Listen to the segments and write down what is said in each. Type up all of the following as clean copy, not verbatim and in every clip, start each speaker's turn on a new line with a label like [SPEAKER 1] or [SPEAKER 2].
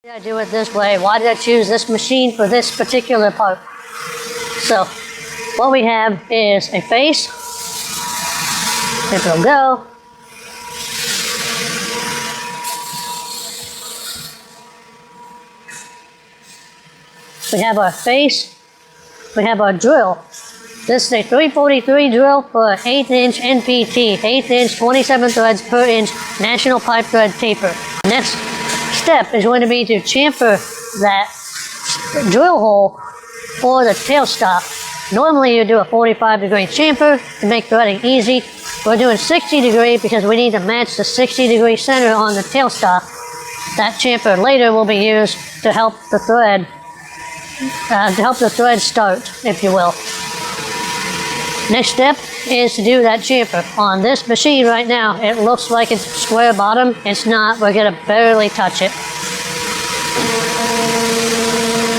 [SPEAKER 1] Why did I do it this way? Why did I choose this machine for this particular part? So, what we have is a face. It will go. We have our face. We have our drill. This is a 343 drill for an 8-inch NPT, 8-inch, 27 threads per inch National Pipe Thread Taper. Next step is going to be to chamfer that drill hole for the tailstock. Normally you do a 45-degree chamfer to make threading easy. We're doing 60-degree because we need to match the 60-degree center on the tailstock. That chamfer later will be used to help the thread start, if you will. Next step is to do that chamfer. On this machine right now, it looks like it's square bottom. It's not. We're going to barely touch it.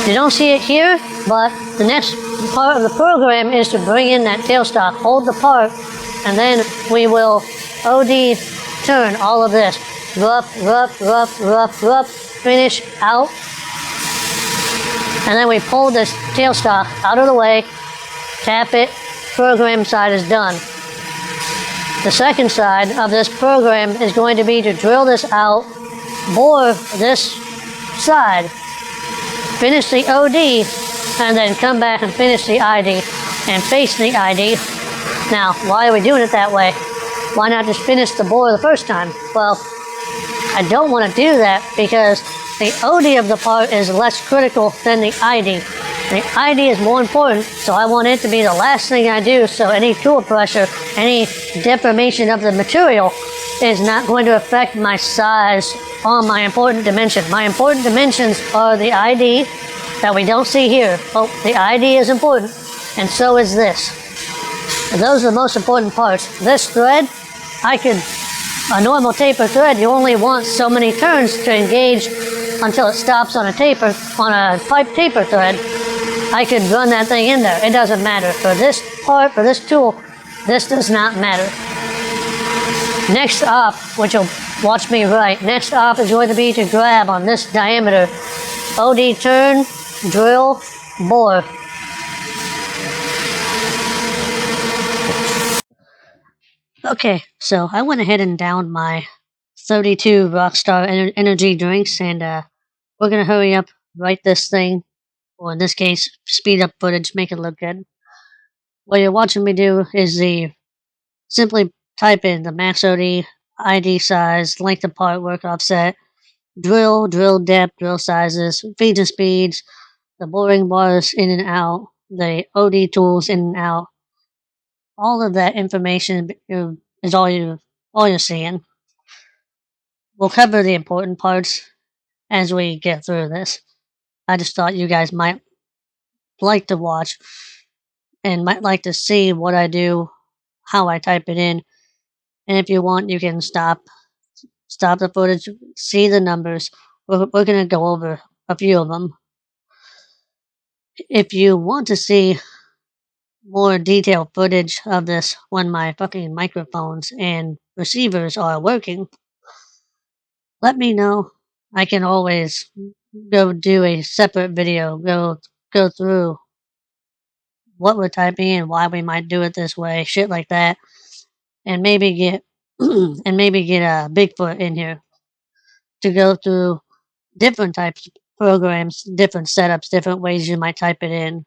[SPEAKER 1] You don't see it here, but the next part of the program is to bring in that tailstock, hold the part, and then we will OD turn all of this. Rough, finish out. And then we pull this tailstock out of the way, tap it, program side is done. The second side of this program is going to be to drill this out, bore this side, finish the OD, and then come back and finish the ID and face the ID. Now, why are we doing it that way? Why not just finish the bore the first time? Well, I don't want to do that because the OD of the part is less critical than the ID. The ID is more important, so I want it to be the last thing I do, so any tool pressure, any deformation of the material is not going to affect my size on my important dimension. My important dimensions are the ID that we don't see here. Oh, the ID is important, and so is this. Those are the most important parts. This thread, a normal taper thread, you only want so many turns to engage until it stops on a taper, on a pipe taper thread. I could run that thing in there. It doesn't matter. For this part, for this tool, this does not matter. Next op, which you'll watch me right, next op is going to be to grab on this diameter. OD turn, drill, bore. Okay, so I went ahead and downed my 32 Rockstar energy drinks, and we're going to hurry up, write this thing, or in this case, speed up footage, make it look good. What you're watching me do is simply type in the max OD, ID size, length of part, work offset, drill depth, drill sizes, feeds and speeds, the boring bars in and out, the OD tools in and out. All of that information is all you're seeing. We'll cover the important parts as we get through this. I just thought you guys might like to watch and might like to see what I do, how I type it in. And if you want, you can stop the footage, see the numbers. We're going to go over a few of them. If you want to see more detailed footage of this when my fucking microphones and receivers are working, let me know. I can always go do a separate video, go through what we're typing and why we might do it this way, shit like that, and maybe get a Bigfoot in here to go through different types of programs, different setups, different ways you might type it in.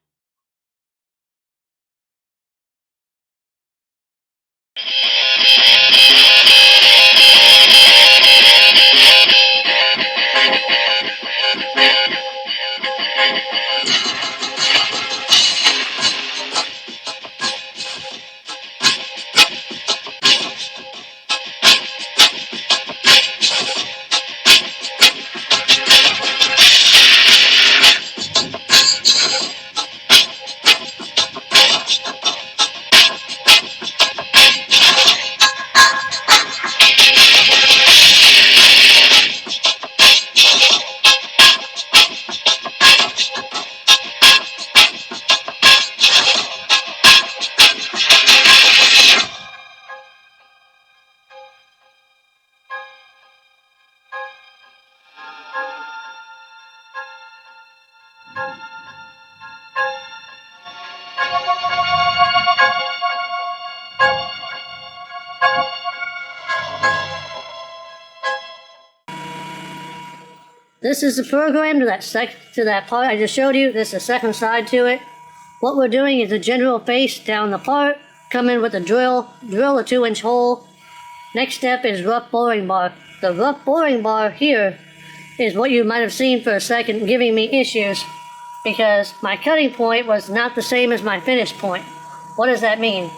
[SPEAKER 1] This is the program to that part I just showed you. This is the second side to it. What we're doing is a general face down the part, come in with a drill a 2-inch hole. Next step is rough boring bar. The rough boring bar here is what you might have seen for a second giving me issues because my cutting point was not the same as my finish point. What does that mean?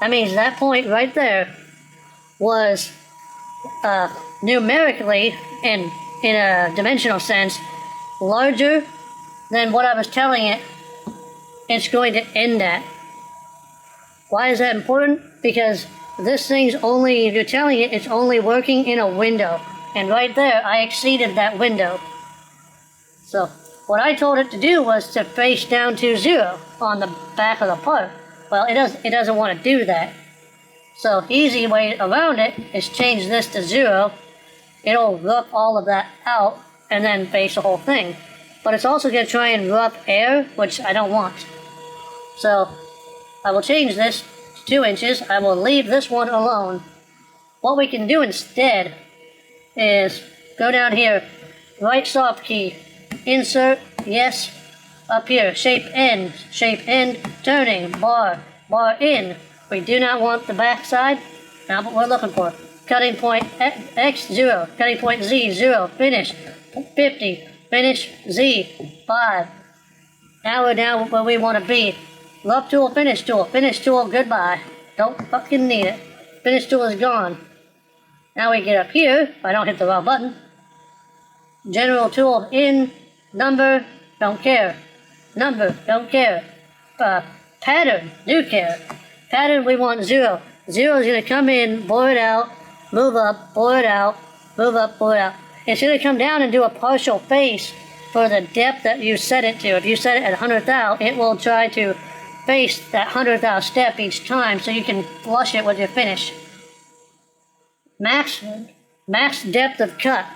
[SPEAKER 1] That means that point right there was numerically and in a dimensional sense larger than what I was telling it it's going to end at. Why is that important? Because this thing's only, if you're telling it, it's only working in a window. And right there, I exceeded that window. So what I told it to do was to face down to 0 on the back of the part. Well, it doesn't want to do that. So easy way around it is change this to 0. It'll rough all of that out and then face the whole thing. But it's also going to try and rough air, which I don't want. So I will change this to 2 inches. I will leave this one alone. What we can do instead is go down here, right soft key, insert, yes, up here, shape end, turning, bar in. We do not want the back side. Not what we're looking for. Cutting point X, 0. Cutting point Z, 0. Finish, 50. Finish, Z, 5. Now we're down where we want to be. Rough tool, finish tool. Finish tool, goodbye. Don't fucking need it. Finish tool is gone. Now we get up here, if I don't hit the wrong button. General tool, in, number, don't care. Number, don't care. Pattern, do care. Pattern, we want 0. 0 is going to come in, bore it out, move up, bore it out, move up, bore it out. It's going to come down and do a partial face for the depth that you set it to. If you set it at 100th thou, it will try to face that 100th thou step each time so you can flush it with your finish. Max depth of cut.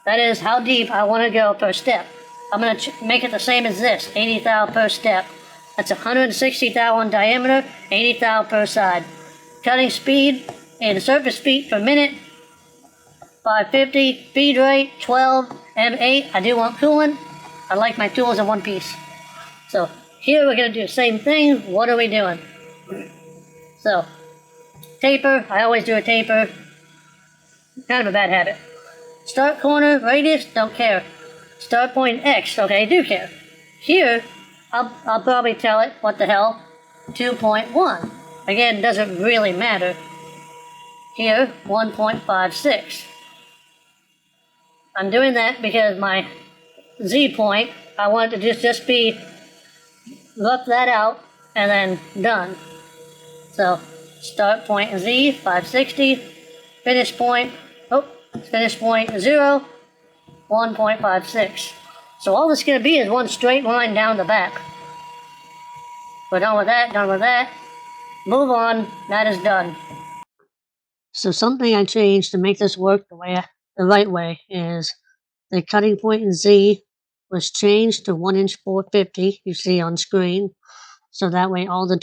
[SPEAKER 1] That is how deep I want to go per step. I'm going to make it the same as this, 80 thou per step. That's 160 thou on diameter, 80 thou per side. Cutting speed in surface feet per minute, 550, feed rate, 12, M8. I do want coolant. I like my tools in one piece. So here we're going to do the same thing. What are we doing? So, taper. I always do a taper. Kind of a bad habit. Start corner, radius, don't care. Start point X, okay, do care. Here, I'll probably tell it, what the hell, 2.1. Again, doesn't really matter. Here, 1.56. I'm doing that because my Z point, I want it to just be, rough that out, and then done. So, start point Z, 560, finish point 0, 1.56. So all this is going to be is one straight line down the back. We're done with that, Move on, that is done. So something I changed to make this work the right way is the cutting point in Z was changed to 1 inch 450, you see on screen. So that way all the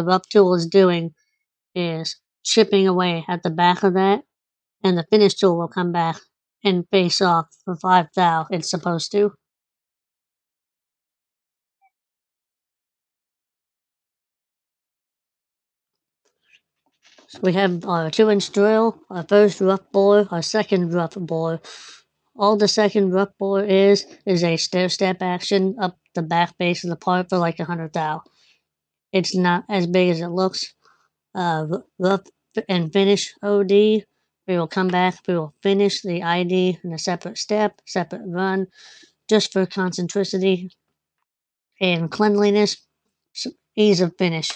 [SPEAKER 1] rough tool is doing is chipping away at the back of that, and the finish tool will come back and face off for 5 thou. It's supposed to. So we have our 2-inch drill, our first rough bore, our second rough bore. All the second rough bore is a stair-step action up the back base of the part for like 100 thou. It's not as big as it looks. Rough and finish OD. We will come back, we will finish the ID in a separate step, separate run, just for concentricity and cleanliness, ease of finish.